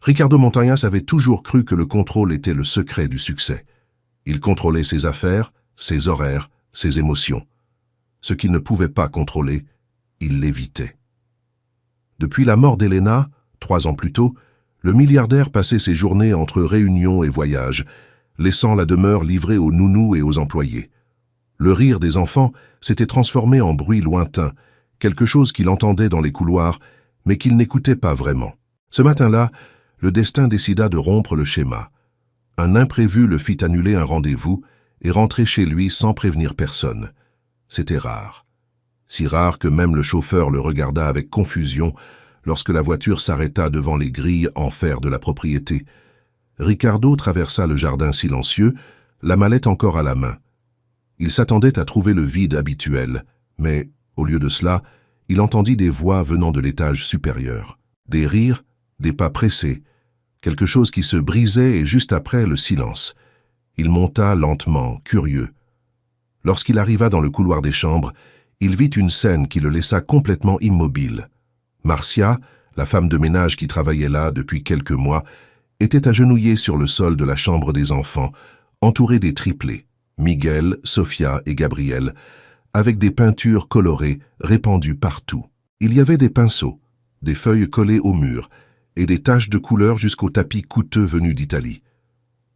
Ricardo Montañas avait toujours cru que le contrôle était le secret du succès. Il contrôlait ses affaires, ses horaires, ses émotions. Ce qu'il ne pouvait pas contrôler, il l'évitait. Depuis la mort d'Elena, 3 ans plus tôt, le milliardaire passait ses journées entre réunions et voyages, laissant la demeure livrée aux nounous et aux employés. Le rire des enfants s'était transformé en bruit lointain, quelque chose qu'il entendait dans les couloirs, mais qu'il n'écoutait pas vraiment. Ce matin-là, le destin décida de rompre le schéma. Un imprévu le fit annuler un rendez-vous et rentrer chez lui sans prévenir personne. C'était rare. Si rare que même le chauffeur le regarda avec confusion lorsque la voiture s'arrêta devant les grilles en fer de la propriété. Ricardo traversa le jardin silencieux, la mallette encore à la main. Il s'attendait à trouver le vide habituel, mais, au lieu de cela, il entendit des voix venant de l'étage supérieur. Des rires, des pas pressés, quelque chose qui se brisait et juste après le silence. Il monta lentement, curieux. Lorsqu'il arriva dans le couloir des chambres, il vit une scène qui le laissa complètement immobile. Marcia, la femme de ménage qui travaillait là depuis quelques mois, était agenouillée sur le sol de la chambre des enfants, entourée des triplés, Miguel, Sofia et Gabriel, avec des peintures colorées répandues partout. Il y avait des pinceaux, des feuilles collées au mur et des taches de couleur jusqu'au tapis coûteux venu d'Italie.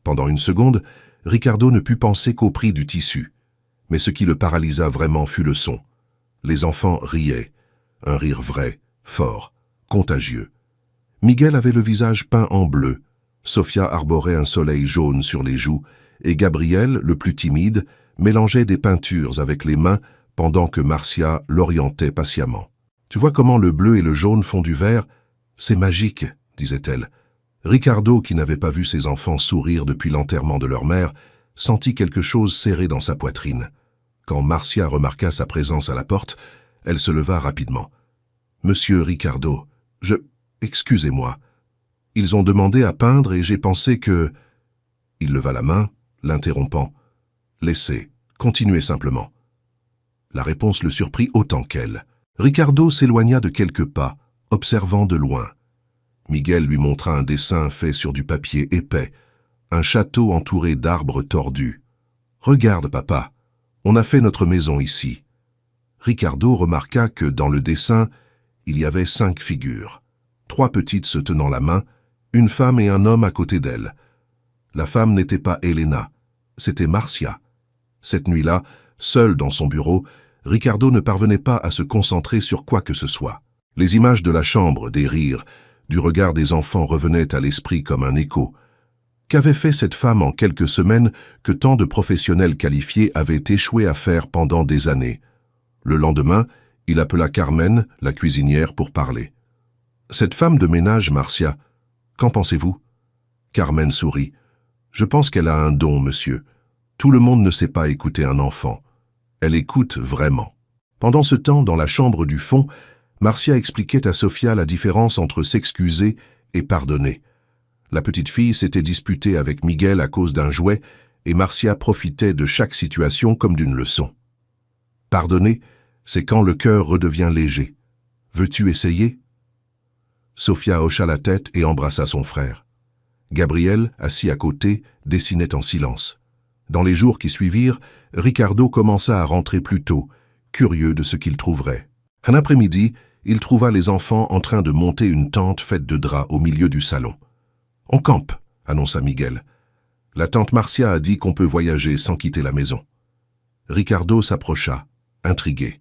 Pendant une seconde, Ricardo ne put penser qu'au prix du tissu. Mais ce qui le paralysa vraiment fut le son. Les enfants riaient, un rire vrai, fort, contagieux. Miguel avait le visage peint en bleu, Sofia arborait un soleil jaune sur les joues, et Gabriel, le plus timide, mélangeait des peintures avec les mains pendant que Marcia l'orientait patiemment. « Tu vois comment le bleu et le jaune font du vert? C'est magique, disait-elle. Ricardo, qui n'avait pas vu ses enfants sourire depuis l'enterrement de leur mère, sentit quelque chose serré dans sa poitrine. Quand Marcia remarqua sa présence à la porte, elle se leva rapidement. « Monsieur Ricardo, excusez-moi. Ils ont demandé à peindre et j'ai pensé que... » Il leva la main, l'interrompant. « Laissez, continuez simplement. » La réponse le surprit autant qu'elle. Ricardo s'éloigna de quelques pas, observant de loin. Miguel lui montra un dessin fait sur du papier épais, un château entouré d'arbres tordus. « Regarde, papa, on a fait notre maison ici. » Ricardo remarqua que dans le dessin, il y avait 5 figures. 3 petites se tenant la main, une femme et un homme à côté d'elle. La femme n'était pas Elena, c'était Marcia. Cette nuit-là, seul dans son bureau, Ricardo ne parvenait pas à se concentrer sur quoi que ce soit. Les images de la chambre, des rires, du regard des enfants revenaient à l'esprit comme un écho. Qu'avait fait cette femme en quelques semaines que tant de professionnels qualifiés avaient échoué à faire pendant des années? Le lendemain, il appela Carmen, la cuisinière, pour parler. « Cette femme de ménage, Marcia, qu'en pensez-vous » Carmen sourit. « Je pense qu'elle a un don, monsieur. Tout le monde ne sait pas écouter un enfant. Elle écoute vraiment. » Pendant ce temps, dans la chambre du fond, Marcia expliquait à Sofia la différence entre s'excuser et pardonner. La petite fille s'était disputée avec Miguel à cause d'un jouet et Marcia profitait de chaque situation comme d'une leçon. Pardonner, c'est quand le cœur redevient léger. Veux-tu essayer? Sofia hocha la tête et embrassa son frère. Gabriel, assis à côté, dessinait en silence. Dans les jours qui suivirent, Ricardo commença à rentrer plus tôt, curieux de ce qu'il trouverait. Un après-midi, il trouva les enfants en train de monter une tente faite de draps au milieu du salon. « On campe », annonça Miguel. « La tante Marcia a dit qu'on peut voyager sans quitter la maison. » Ricardo s'approcha, intrigué.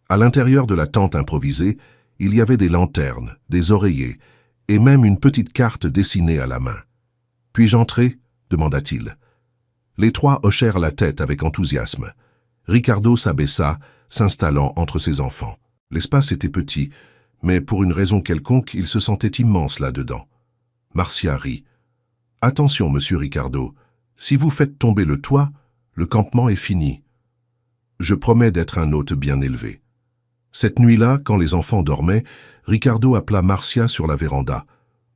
À l'intérieur de la tente improvisée, il y avait des lanternes, des oreillers et même une petite carte dessinée à la main. « Puis-je entrer » demanda-t-il. Les 3 hochèrent la tête avec enthousiasme. Ricardo s'abaissa, s'installant entre ses enfants. L'espace était petit, mais pour une raison quelconque, il se sentait immense là-dedans. Marcia rit. « Attention, monsieur Ricardo, si vous faites tomber le toit, le campement est fini. Je promets d'être un hôte bien élevé. » Cette nuit-là, quand les enfants dormaient, Ricardo appela Marcia sur la véranda.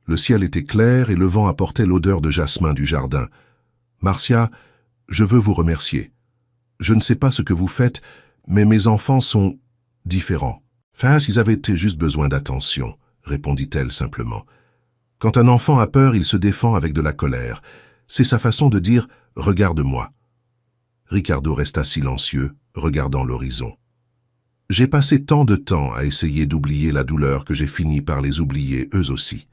Le ciel était clair et le vent apportait l'odeur de jasmin du jardin. « Marcia, je veux vous remercier. Je ne sais pas ce que vous faites, mais mes enfants sont différents. Enfin, ils avaient juste besoin d'attention, répondit-elle simplement. Quand un enfant a peur, il se défend avec de la colère. C'est sa façon de dire « regarde-moi ». Ricardo resta silencieux, regardant l'horizon. « J'ai passé tant de temps à essayer d'oublier la douleur que j'ai fini par les oublier eux aussi.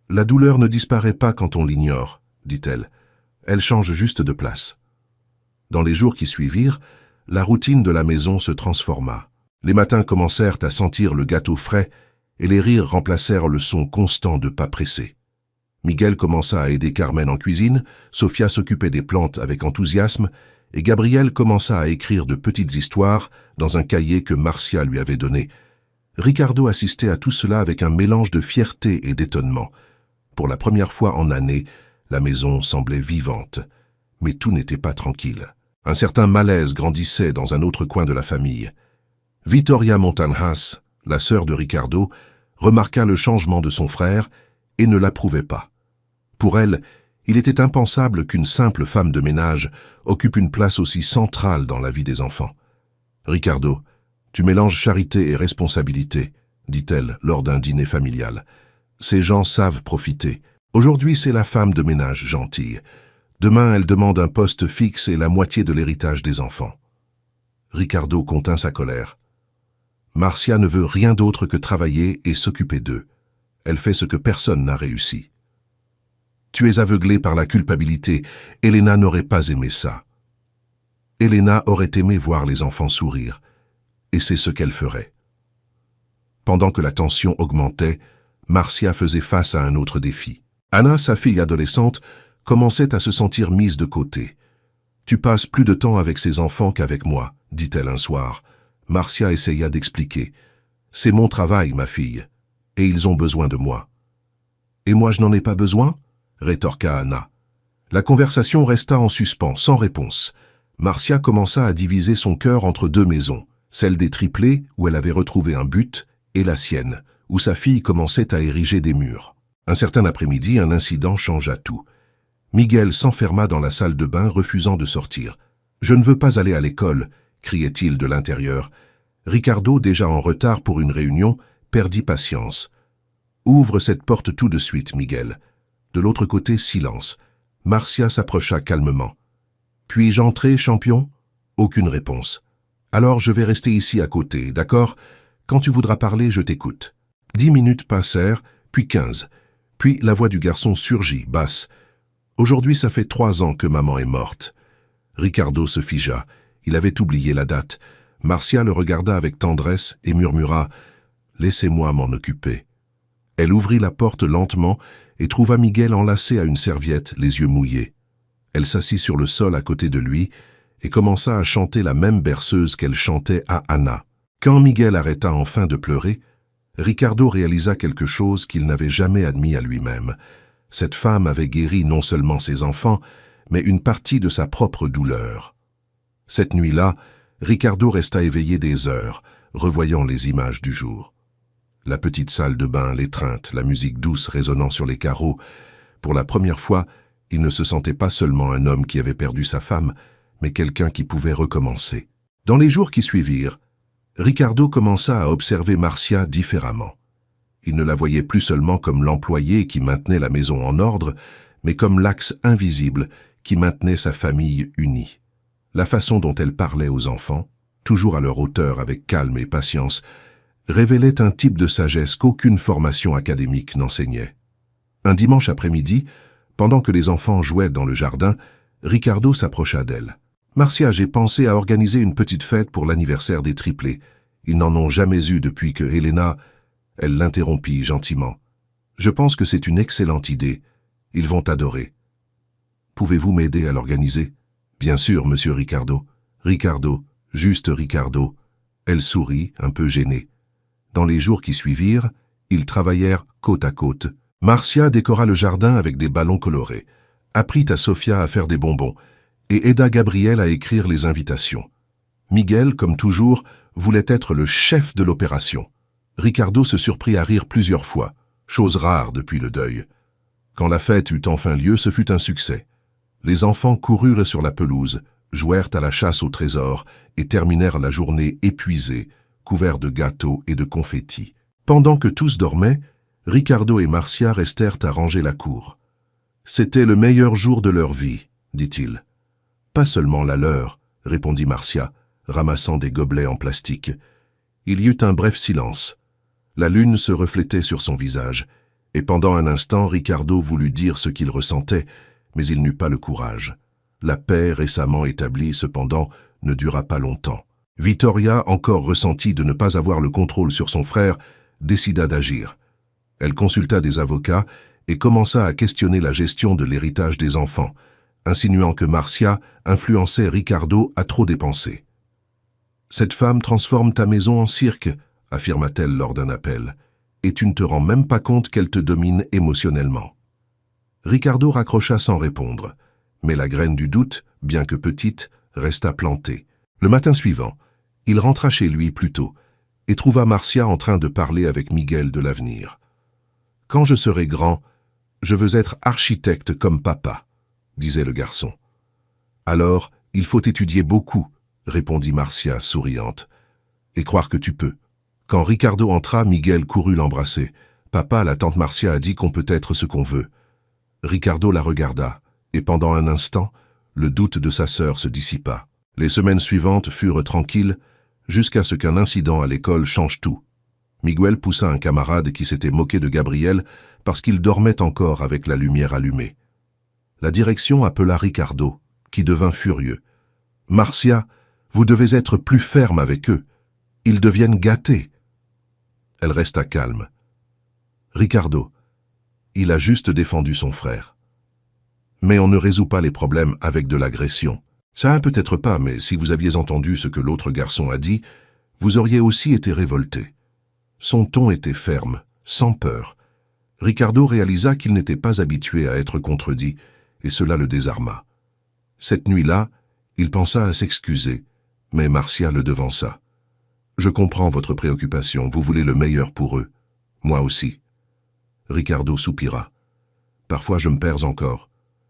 La douleur ne disparaît pas quand on l'ignore, dit-elle. Elle change juste de place. » Dans les jours qui suivirent, la routine de la maison se transforma. Les matins commencèrent à sentir le gâteau frais et les rires remplacèrent le son constant de pas pressés. Miguel commença à aider Carmen en cuisine, Sofia s'occupait des plantes avec enthousiasme et Gabriel commença à écrire de petites histoires dans un cahier que Marcia lui avait donné. Ricardo assistait à tout cela avec un mélange de fierté et d'étonnement. Pour la première fois en années, la maison semblait vivante, mais tout n'était pas tranquille. Un certain malaise grandissait dans un autre coin de la famille. Vittoria Montanhas, la sœur de Ricardo, remarqua le changement de son frère et ne l'approuvait pas. Pour elle, il était impensable qu'une simple femme de ménage occupe une place aussi centrale dans la vie des enfants. « Ricardo, tu mélanges charité et responsabilité, » dit-elle lors d'un dîner familial. « Ces gens savent profiter. Aujourd'hui, c'est la femme de ménage gentille. Demain, elle demande un poste fixe et la moitié de l'héritage des enfants. » Ricardo contint sa colère. Marcia ne veut rien d'autre que travailler et s'occuper d'eux. Elle fait ce que personne n'a réussi. Tu es aveuglé par la culpabilité. Elena n'aurait pas aimé ça. Elena aurait aimé voir les enfants sourire, et c'est ce qu'elle ferait. Pendant que la tension augmentait, Marcia faisait face à un autre défi. Anna, sa fille adolescente, commençait à se sentir mise de côté. « Tu passes plus de temps avec ces enfants qu'avec moi », dit-elle un soir. Marcia essaya d'expliquer. « C'est mon travail, ma fille, et ils ont besoin de moi. »« Et moi, je n'en ai pas besoin ?» rétorqua Anna. La conversation resta en suspens, sans réponse. Marcia commença à diviser son cœur entre deux maisons, celle des triplés, où elle avait retrouvé un but, et la sienne, où sa fille commençait à ériger des murs. Un certain après-midi, un incident changea tout. Miguel s'enferma dans la salle de bain, refusant de sortir. « Je ne veux pas aller à l'école », criait-il de l'intérieur. Ricardo, déjà en retard pour une réunion, perdit patience. « Ouvre cette porte tout de suite, Miguel. » De l'autre côté, silence. Marcia s'approcha calmement. « Puis-je entrer, champion ?» Aucune réponse. « Alors je vais rester ici à côté, d'accord? Quand tu voudras parler, je t'écoute. » 10 minutes passèrent, puis 15. Puis la voix du garçon surgit, basse. « Aujourd'hui, ça fait 3 ans que maman est morte. » Ricardo se figea. Il avait oublié la date. Marcia le regarda avec tendresse et murmura « Laissez-moi m'en occuper. » Elle ouvrit la porte lentement et trouva Miguel enlacé à une serviette, les yeux mouillés. Elle s'assit sur le sol à côté de lui et commença à chanter la même berceuse qu'elle chantait à Anna. Quand Miguel arrêta enfin de pleurer, Ricardo réalisa quelque chose qu'il n'avait jamais admis à lui-même. Cette femme avait guéri non seulement ses enfants, mais une partie de sa propre douleur. Cette nuit-là, Ricardo resta éveillé des heures, revoyant les images du jour. La petite salle de bain, l'étreinte, la musique douce résonnant sur les carreaux. Pour la première fois, il ne se sentait pas seulement un homme qui avait perdu sa femme, mais quelqu'un qui pouvait recommencer. Dans les jours qui suivirent, Ricardo commença à observer Marcia différemment. Il ne la voyait plus seulement comme l'employée qui maintenait la maison en ordre, mais comme l'axe invisible qui maintenait sa famille unie. La façon dont elle parlait aux enfants, toujours à leur hauteur avec calme et patience, révélait un type de sagesse qu'aucune formation académique n'enseignait. Un dimanche après-midi, pendant que les enfants jouaient dans le jardin, Ricardo s'approcha d'elle. « Marcia, j'ai pensé à organiser une petite fête pour l'anniversaire des triplés. Ils n'en ont jamais eu depuis que Elena... » Elle l'interrompit gentiment. « Je pense que c'est une excellente idée. Ils vont adorer. Pouvez-vous m'aider à l'organiser ?»« Bien sûr, monsieur Ricardo. »« Ricardo, juste Ricardo. » Elle sourit, un peu gênée. Dans les jours qui suivirent, ils travaillèrent côte à côte. Marcia décora le jardin avec des ballons colorés, apprit à Sofia à faire des bonbons et aida Gabriel à écrire les invitations. Miguel, comme toujours, voulait être le chef de l'opération. Ricardo se surprit à rire plusieurs fois, chose rare depuis le deuil. Quand la fête eut enfin lieu, ce fut un succès. Les enfants coururent sur la pelouse, jouèrent à la chasse au trésor et terminèrent la journée épuisés, couverts de gâteaux et de confettis. Pendant que tous dormaient, Ricardo et Marcia restèrent à ranger la cour. « C'était le meilleur jour de leur vie, dit-il. »« Pas seulement la leur, » répondit Marcia, ramassant des gobelets en plastique. Il y eut un bref silence. La lune se reflétait sur son visage, et pendant un instant, Ricardo voulut dire ce qu'il ressentait, mais il n'eut pas le courage. La paix récemment établie, cependant, ne dura pas longtemps. Vittoria, encore ressentie de ne pas avoir le contrôle sur son frère, décida d'agir. Elle consulta des avocats et commença à questionner la gestion de l'héritage des enfants, insinuant que Marcia influençait Ricardo à trop dépenser. « Cette femme transforme ta maison en cirque », affirma-t-elle lors d'un appel, « et tu ne te rends même pas compte qu'elle te domine émotionnellement. » Ricardo raccrocha sans répondre, mais la graine du doute, bien que petite, resta plantée. Le matin suivant, il rentra chez lui plus tôt et trouva Marcia en train de parler avec Miguel de l'avenir. « Quand je serai grand, je veux être architecte comme papa, » disait le garçon. « Alors, il faut étudier beaucoup, » répondit Marcia, souriante, « et croire que tu peux. » Quand Ricardo entra, Miguel courut l'embrasser. « Papa, la tante Marcia a dit qu'on peut être ce qu'on veut. » Ricardo la regarda, et pendant un instant, le doute de sa sœur se dissipa. Les semaines suivantes furent tranquilles, jusqu'à ce qu'un incident à l'école change tout. Miguel poussa un camarade qui s'était moqué de Gabriel parce qu'il dormait encore avec la lumière allumée. La direction appela Ricardo, qui devint furieux. « Marcia, vous devez être plus ferme avec eux. Ils deviennent gâtés. » Elle resta calme. « Ricardo, il a juste défendu son frère. Mais on ne résout pas les problèmes avec de l'agression. Ça peut-être pas, mais si vous aviez entendu ce que l'autre garçon a dit, vous auriez aussi été révolté. » Son ton était ferme, sans peur. Ricardo réalisa qu'il n'était pas habitué à être contredit, et cela le désarma. Cette nuit-là, il pensa à s'excuser, mais Marcia le devança. « Je comprends votre préoccupation, vous voulez le meilleur pour eux. Moi aussi. » Ricardo soupira. « Parfois je me perds encore.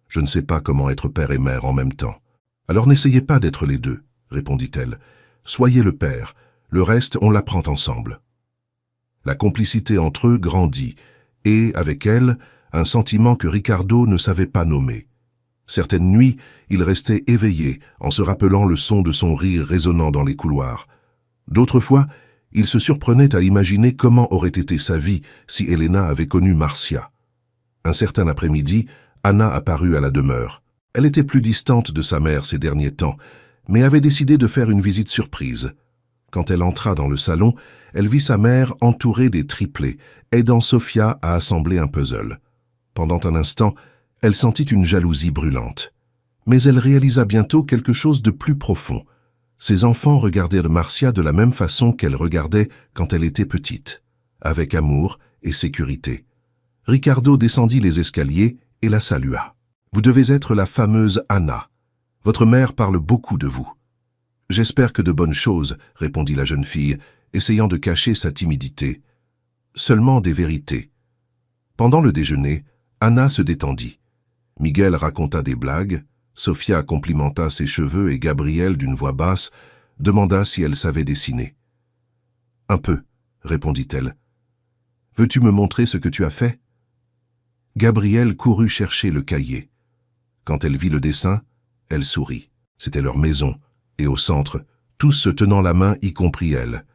Je ne sais pas comment être père et mère en même temps. »« Alors n'essayez pas d'être les deux, » répondit-elle. « Soyez le père, le reste on l'apprend ensemble. » La complicité entre eux grandit, et, avec elle, un sentiment que Ricardo ne savait pas nommer. Certaines nuits, il restait éveillé, en se rappelant le son de son rire résonnant dans les couloirs. D'autres fois, il se surprenait à imaginer comment aurait été sa vie si Elena avait connu Marcia. Un certain après-midi, Anna apparut à la demeure. Elle était plus distante de sa mère ces derniers temps, mais avait décidé de faire une visite surprise. Quand elle entra dans le salon, elle vit sa mère entourée des triplés, aidant Sofia à assembler un puzzle. Pendant un instant, elle sentit une jalousie brûlante. Mais elle réalisa bientôt quelque chose de plus profond. Ses enfants regardaient Marcia de la même façon qu'elle regardait quand elle était petite, avec amour et sécurité. Ricardo descendit les escaliers et la salua. « Vous devez être la fameuse Anna. Votre mère parle beaucoup de vous. »« J'espère que de bonnes choses, » répondit la jeune fille, essayant de cacher sa timidité. « Seulement des vérités. » Pendant le déjeuner, Anna se détendit. Miguel raconta des blagues, Sofia complimenta ses cheveux et Gabriel, d'une voix basse, demanda si elle savait dessiner. « Un peu, » répondit-elle. « Veux-tu me montrer ce que tu as fait ?» Gabriel courut chercher le cahier. Quand elle vit le dessin, elle sourit. C'était leur maison, et au centre, tous se tenant la main, y compris elle.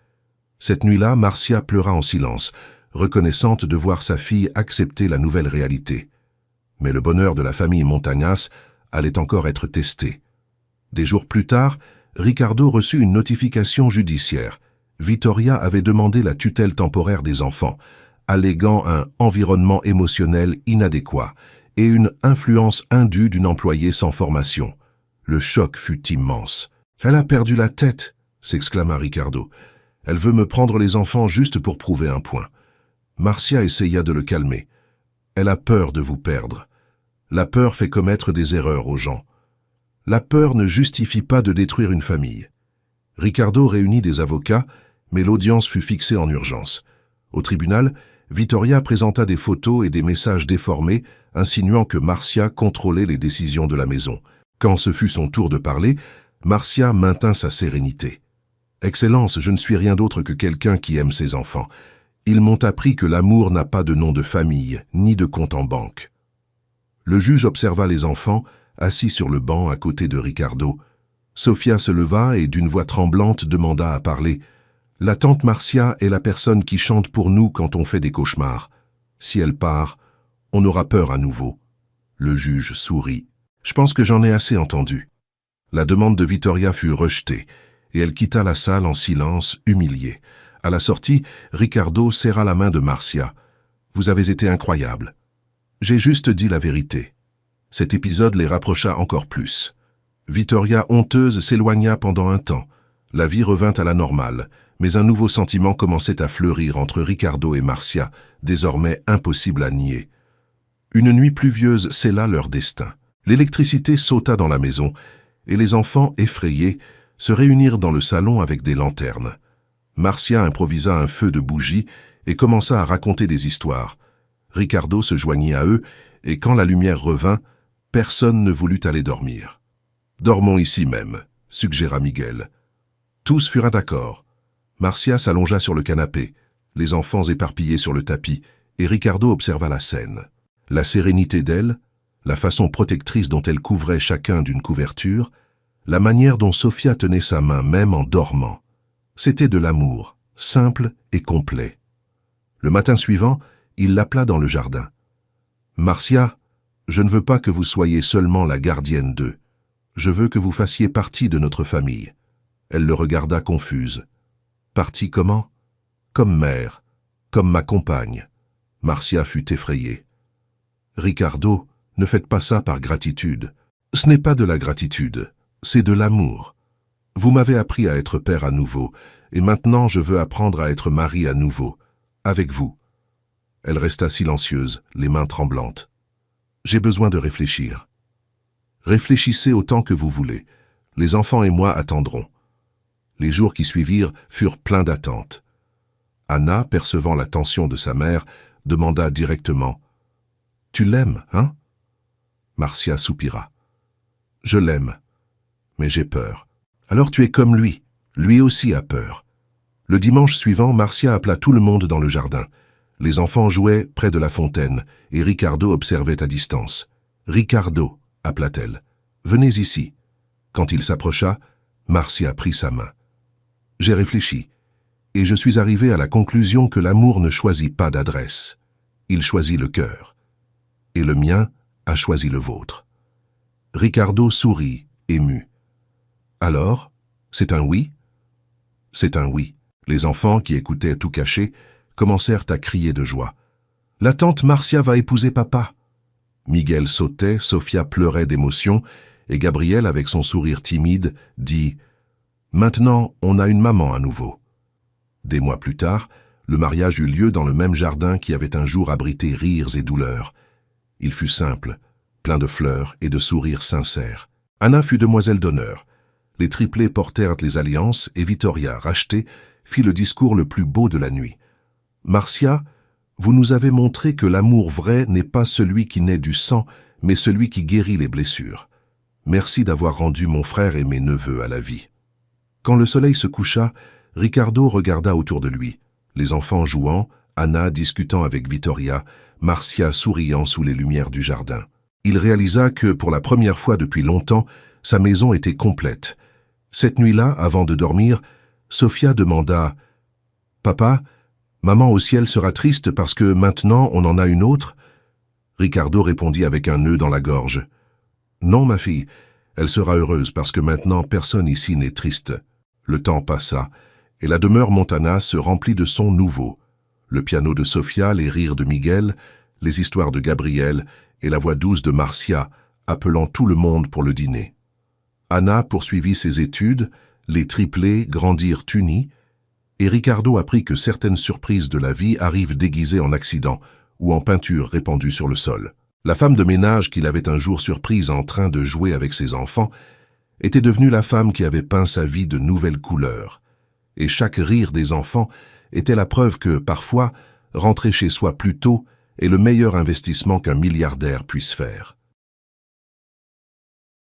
Cette nuit-là, Marcia pleura en silence, reconnaissante de voir sa fille accepter la nouvelle réalité. Mais le bonheur de la famille Montagnas allait encore être testé. Des jours plus tard, Ricardo reçut une notification judiciaire. Vittoria avait demandé la tutelle temporaire des enfants, alléguant un environnement émotionnel inadéquat et une influence indue d'une employée sans formation. Le choc fut immense. « Elle a perdu la tête !» s'exclama Ricardo. « Elle veut me prendre les enfants juste pour prouver un point. » Marcia essaya de le calmer. « Elle a peur de vous perdre. La peur fait commettre des erreurs aux gens. La peur ne justifie pas de détruire une famille. » Ricardo réunit des avocats, mais l'audience fut fixée en urgence. Au tribunal, Vittoria présenta des photos et des messages déformés, insinuant que Marcia contrôlait les décisions de la maison. Quand ce fut son tour de parler, Marcia maintint sa sérénité. « Excellence, je ne suis rien d'autre que quelqu'un qui aime ses enfants. Ils m'ont appris que l'amour n'a pas de nom de famille, ni de compte en banque. Le juge observa les enfants, assis sur le banc à côté de Ricardo. Sofia se leva et d'une voix tremblante demanda à parler. « La tante Marcia est la personne qui chante pour nous quand on fait des cauchemars. Si elle part, on aura peur à nouveau. » Le juge sourit. « Je pense que j'en ai assez entendu. » La demande de Vittoria fut rejetée, et elle quitta la salle en silence, humiliée. À la sortie, Ricardo serra la main de Marcia. « Vous avez été incroyable. J'ai juste dit la vérité. » Cet épisode les rapprocha encore plus. Vittoria, honteuse, s'éloigna pendant un temps. La vie revint à la normale, mais un nouveau sentiment commençait à fleurir entre Ricardo et Marcia, désormais impossible à nier. Une nuit pluvieuse scella leur destin. L'électricité sauta dans la maison, et les enfants, effrayés, se réunirent dans le salon avec des lanternes. Marcia improvisa un feu de bougies et commença à raconter des histoires. Ricardo se joignit à eux, et quand la lumière revint, personne ne voulut aller dormir. « Dormons ici même », suggéra Miguel. Tous furent d'accord. Marcia s'allongea sur le canapé, les enfants éparpillés sur le tapis, et Ricardo observa la scène. La sérénité d'elle, la façon protectrice dont elle couvrait chacun d'une couverture, la manière dont Sofia tenait sa main même en dormant. C'était de l'amour, simple et complet. Le matin suivant, il l'appela dans le jardin. « Marcia, je ne veux pas que vous soyez seulement la gardienne d'eux. Je veux que vous fassiez partie de notre famille. » Elle le regarda confuse. « Partie comment ? » ?»« Comme mère, comme ma compagne. » Marcia fut effrayée. « Ricardo, ne faites pas ça par gratitude. Ce n'est pas de la gratitude, c'est de l'amour. Vous m'avez appris à être père à nouveau, et maintenant je veux apprendre à être mari à nouveau, avec vous. » Elle resta silencieuse, les mains tremblantes. « J'ai besoin de réfléchir. » « Réfléchissez autant que vous voulez. Les enfants et moi attendrons. » Les jours qui suivirent furent pleins d'attentes. Anna, percevant la tension de sa mère, demanda directement « Tu l'aimes, hein ?» Marcia soupira. « Je l'aime, mais j'ai peur. » « Alors tu es comme lui. Lui aussi a peur. » Le dimanche suivant, Marcia appela tout le monde dans le jardin. Les enfants jouaient près de la fontaine et Ricardo observait à distance. « Ricardo !» appela-t-elle. « Venez ici. » Quand il s'approcha, Marcia prit sa main. « J'ai réfléchi, et je suis arrivé à la conclusion que l'amour ne choisit pas d'adresse. Il choisit le cœur. Et le mien a choisi le vôtre. » Ricardo sourit, ému. « Alors, c'est un oui ?» C'est un oui. Les enfants, qui écoutaient tout cachés, commencèrent à crier de joie. « La tante Marcia va épouser papa !» Miguel sautait, Sofia pleurait d'émotion, et Gabriel, avec son sourire timide, dit « Maintenant, on a une maman à nouveau. » Des mois plus tard, le mariage eut lieu dans le même jardin qui avait un jour abrité rires et douleurs. Il fut simple, plein de fleurs et de sourires sincères. Anna fut demoiselle d'honneur. Les triplés portèrent les alliances et Vittoria, rachetée, fit le discours le plus beau de la nuit. « Marcia, vous nous avez montré que l'amour vrai n'est pas celui qui naît du sang, mais celui qui guérit les blessures. Merci d'avoir rendu mon frère et mes neveux à la vie. » Quand le soleil se coucha, Ricardo regarda autour de lui, les enfants jouant, Anna discutant avec Vittoria, Marcia souriant sous les lumières du jardin. Il réalisa que, pour la première fois depuis longtemps, sa maison était complète. Cette nuit-là, avant de dormir, Sofia demanda « Papa, maman au ciel sera triste parce que maintenant on en a une autre ?» Ricardo répondit avec un nœud dans la gorge. « Non, ma fille, elle sera heureuse parce que maintenant personne ici n'est triste. » Le temps passa, et la demeure Montana se remplit de sons nouveaux. Le piano de Sofia, les rires de Miguel, les histoires de Gabriel et la voix douce de Marcia, appelant tout le monde pour le dîner. Anna poursuivit ses études, les triplés grandirent unis, et Ricardo apprit que certaines surprises de la vie arrivent déguisées en accidents ou en peinture répandue sur le sol. La femme de ménage qu'il avait un jour surprise en train de jouer avec ses enfants était devenue la femme qui avait peint sa vie de nouvelles couleurs. Et chaque rire des enfants était la preuve que, parfois, rentrer chez soi plus tôt est le meilleur investissement qu'un milliardaire puisse faire.